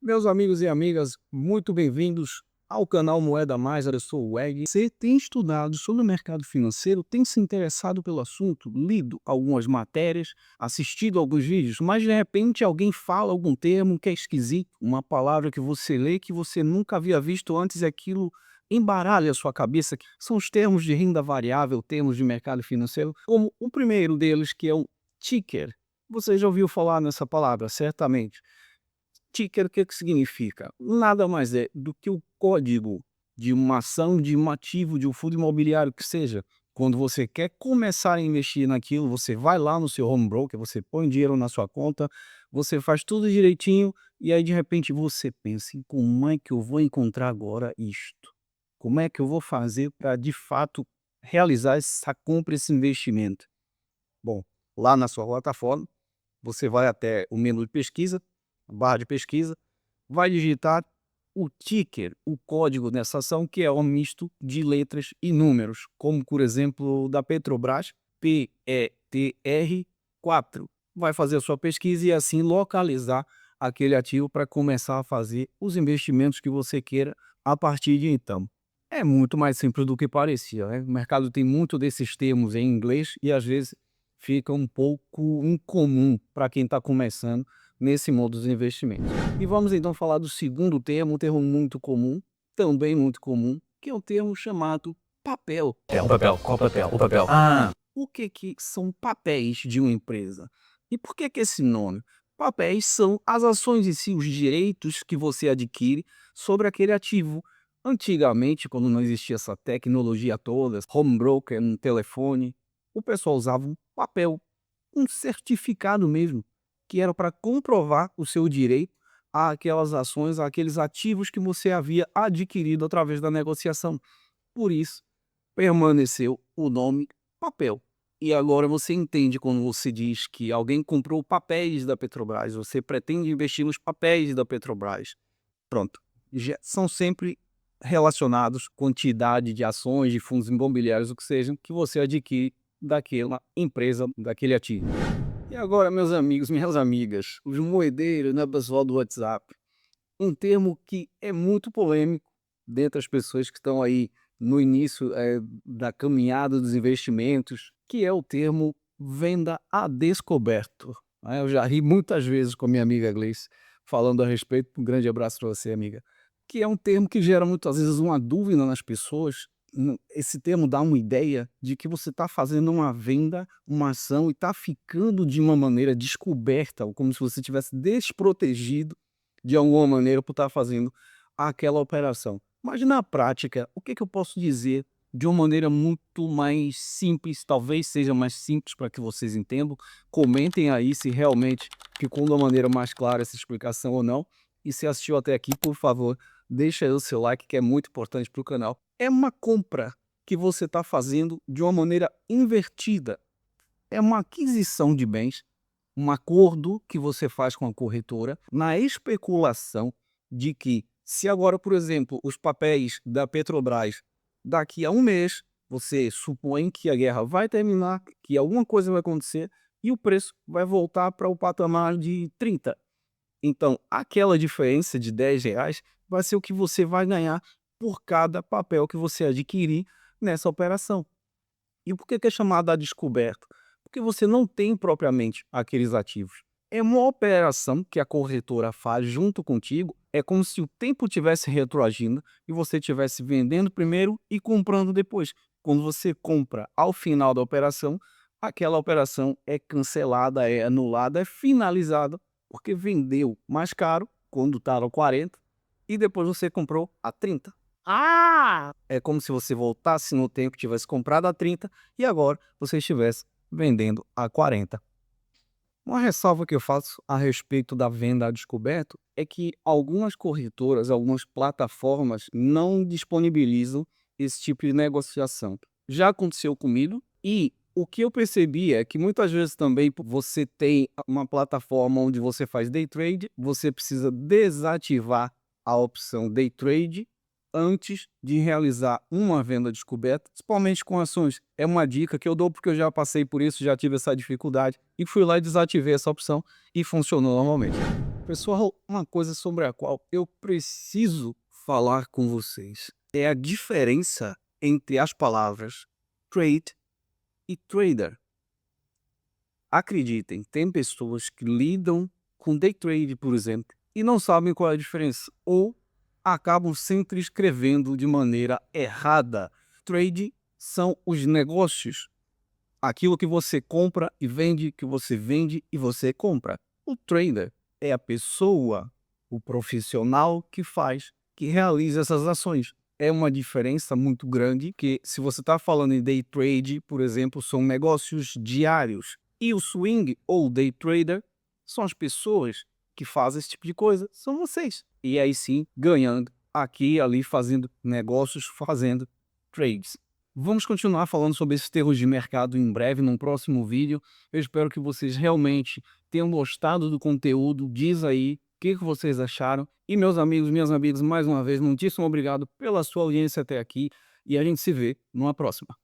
Meus amigos e amigas, muito bem-vindos ao canal Moeda Mais. Eu sou o Weg. Você tem estudado sobre o mercado financeiro, tem se interessado pelo assunto, lido algumas matérias, assistido alguns vídeos, mas de repente alguém fala algum termo que é esquisito, uma palavra que você lê que você nunca havia visto antes e aquilo embaralha a sua cabeça. São os termos de renda variável, termos de mercado financeiro, como o primeiro deles, que é o ticker. Você já ouviu falar nessa palavra, certamente. Ticker, o que que significa? Nada mais é do que o código de uma ação, de um ativo, de um fundo imobiliário que seja. Quando você quer começar a investir naquilo, você vai lá no seu home broker, você põe dinheiro na sua conta, você faz tudo direitinho e aí de repente você pensa em como é que eu vou encontrar agora isto? Como é que eu vou fazer para de fato realizar essa compra, esse investimento? Bom, lá na sua plataforma, você vai até o menu de pesquisa, barra de pesquisa, vai digitar o ticker, o código dessa ação, que é um misto de letras e números, como por exemplo da Petrobras, PETR4. Vai fazer a sua pesquisa e assim localizar aquele ativo para começar a fazer os investimentos que você queira a partir de então. É muito mais simples do que parecia, né? O mercado tem muito desses termos em inglês e às vezes fica um pouco incomum para quem está começando nesse modo dos investimentos. E vamos então falar do segundo termo, um termo muito comum, também muito comum, que é o termo chamado papel. O papel, qual papel? O papel. Ah, O que que são papéis de uma empresa? E por que que esse nome? Papéis são as ações em si, os direitos que você adquire sobre aquele ativo. Antigamente, quando não existia essa tecnologia toda, home broker no telefone, o pessoal usava um papel, um certificado mesmo, que era para comprovar o seu direito àquelas ações, àqueles ativos que você havia adquirido através da negociação. Por isso, permaneceu o nome papel. E agora você entende quando você diz que alguém comprou papéis da Petrobras, você pretende investir nos papéis da Petrobras. Pronto. São sempre relacionados quantidade de ações, de fundos imobiliários, o que sejam, que você adquire daquela empresa, daquele ativo. E agora, meus amigos, minhas amigas, os moedeiros, né, pessoal do WhatsApp, um termo que é muito polêmico dentre as pessoas que estão aí no início da caminhada dos investimentos, que é o termo venda a descoberto. Né? Eu já ri muitas vezes com a minha amiga Gleice falando a respeito. Um grande abraço para você, amiga. Que é um termo que gera muitas vezes uma dúvida nas pessoas. Esse termo dá uma ideia de que você está fazendo uma venda, uma ação e está ficando de uma maneira descoberta, ou como se você tivesse desprotegido de alguma maneira por estar fazendo aquela operação. Mas na prática, o que que eu posso dizer de uma maneira muito mais simples, talvez seja mais simples para que vocês entendam. Comentem aí se realmente ficou de uma maneira mais clara essa explicação ou não. E se assistiu até aqui, por favor, deixa aí o seu like, que é muito importante para o canal. É uma compra que você está fazendo de uma maneira invertida. É uma aquisição de bens, um acordo que você faz com a corretora na especulação de que, se agora, por exemplo, os papéis da Petrobras, daqui a um mês, você supõe que a guerra vai terminar, que alguma coisa vai acontecer e o preço vai voltar para o patamar de 30. Então, aquela diferença de R$ 10 vai ser o que você vai ganhar por cada papel que você adquirir nessa operação. E por que que é chamada a descoberta? Porque você não tem propriamente aqueles ativos. É uma operação que a corretora faz junto contigo, é como se o tempo tivesse retroagindo e você estivesse vendendo primeiro e comprando depois. Quando você compra ao final da operação, aquela operação é cancelada, é anulada, é finalizada, porque vendeu mais caro quando estava a 40 e depois você comprou a 30. É como se você voltasse no tempo, tivesse comprado a 30 e agora você estivesse vendendo a 40. Uma ressalva que eu faço a respeito da venda a descoberto é que algumas corretoras, algumas plataformas não disponibilizam esse tipo de negociação. Já aconteceu comigo e o que eu percebi é que muitas vezes também você tem uma plataforma onde você faz day trade, você precisa desativar a opção day trade antes de realizar uma venda descoberta, principalmente com ações. É uma dica que eu dou porque eu já passei por isso, já tive essa dificuldade e fui lá e desativei essa opção e funcionou normalmente. Pessoal, uma coisa sobre a qual eu preciso falar com vocês é a diferença entre as palavras trade e trader. Acreditem, tem pessoas que lidam com day trade, por exemplo, e não sabem qual é a diferença, ou acabam sempre escrevendo de maneira errada. Trade são os negócios, aquilo que você compra e vende, que você vende e você compra. O trader é a pessoa, o profissional que faz, que realiza essas ações. É uma diferença muito grande que, se você está falando em day trade, por exemplo, são negócios diários. E o swing ou day trader são as pessoas que fazem esse tipo de coisa, são vocês. E aí sim, ganhando aqui e ali, fazendo negócios, fazendo trades. Vamos continuar falando sobre esses termos de mercado em breve, num próximo vídeo. Eu espero que vocês realmente tenham gostado do conteúdo. Diz aí o que vocês acharam. E meus amigos, minhas amigas, mais uma vez, muitíssimo obrigado pela sua audiência até aqui. E a gente se vê numa próxima.